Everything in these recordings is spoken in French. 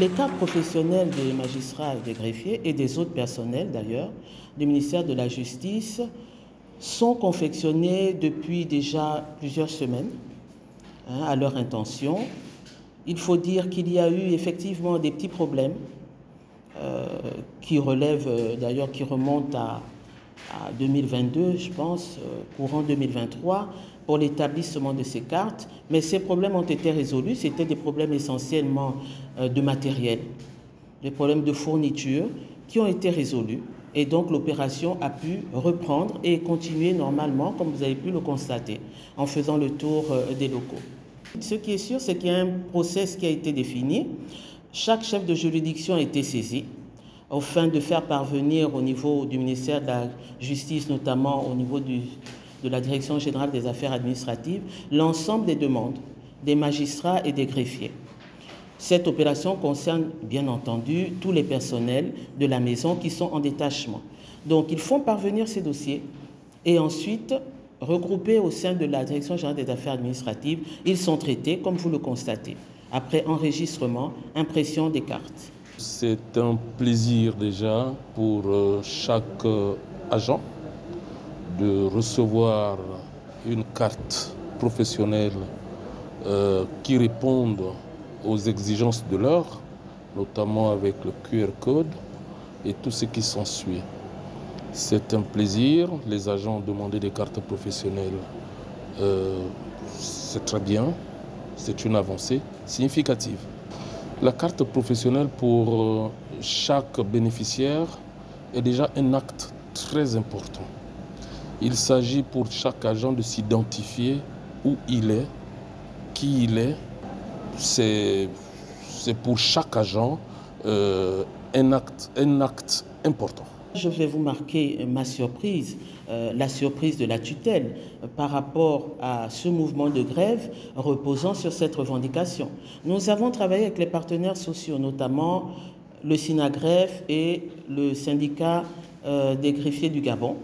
Les cartes professionnelles des magistrats et des greffiers et des autres personnels d'ailleurs du ministère de la Justice sont confectionnées depuis déjà plusieurs semaines à leur intention. Il faut dire qu'il y a eu effectivement des petits problèmes qui relèvent d'ailleurs, qui remontent à 2022, je pense, courant 2023, pour l'établissement de ces cartes. Mais ces problèmes ont été résolus. C'était des problèmes essentiellement de matériel, des problèmes de fourniture qui ont été résolus. Et donc l'opération a pu reprendre et continuer normalement, comme vous avez pu le constater, en faisant le tour des locaux. Ce qui est sûr, c'est qu'il y a un process qui a été défini. Chaque chef de juridiction a été saisi, afin de faire parvenir au niveau du ministère de la Justice, notamment au niveau de la Direction générale des affaires administratives, l'ensemble des demandes des magistrats et des greffiers. Cette opération concerne bien entendu tous les personnels de la maison qui sont en détachement. Donc ils font parvenir ces dossiers et ensuite, regroupés au sein de la Direction générale des affaires administratives, ils sont traités comme vous le constatez, après enregistrement, impression des cartes. C'est un plaisir déjà pour chaque agent de recevoir une carte professionnelle qui réponde aux exigences de l'heure, notamment avec le QR code et tout ce qui s'ensuit. C'est un plaisir. Les agents ont demandé des cartes professionnelles. C'est très bien. C'est une avancée significative. La carte professionnelle pour chaque bénéficiaire est déjà un acte très important. Il s'agit pour chaque agent de s'identifier où il est, qui il est. C'est pour chaque agent un acte important. Je vais vous marquer ma surprise, la surprise de la tutelle par rapport à ce mouvement de grève reposant sur cette revendication. Nous avons travaillé avec les partenaires sociaux, notamment le SYNAGREF et le syndicat des greffiers du Gabon.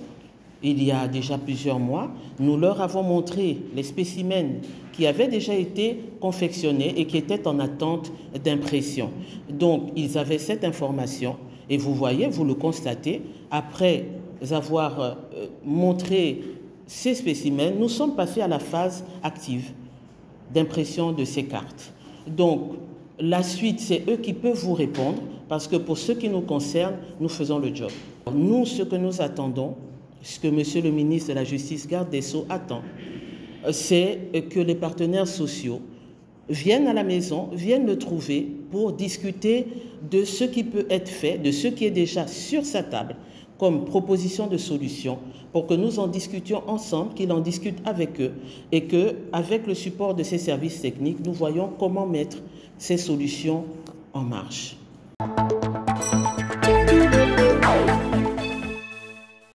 Il y a déjà plusieurs mois, nous leur avons montré les spécimens qui avaient déjà été confectionnés et qui étaient en attente d'impression. Donc, ils avaient cette information. Et vous voyez, vous le constatez, après avoir montré ces spécimens, nous sommes passés à la phase active d'impression de ces cartes. Donc, la suite, c'est eux qui peuvent vous répondre, parce que pour ce qui nous concerne, nous faisons le job. Nous, ce que nous attendons, ce que Monsieur le ministre de la Justice, garde des Sceaux, attend, c'est que les partenaires sociaux viennent à la maison, viennent le trouver pour discuter de ce qui peut être fait, de ce qui est déjà sur sa table comme proposition de solution, pour que nous en discutions ensemble, qu'ils en discutent avec eux et qu'avec le support de ces services techniques, nous voyons comment mettre ces solutions en marche.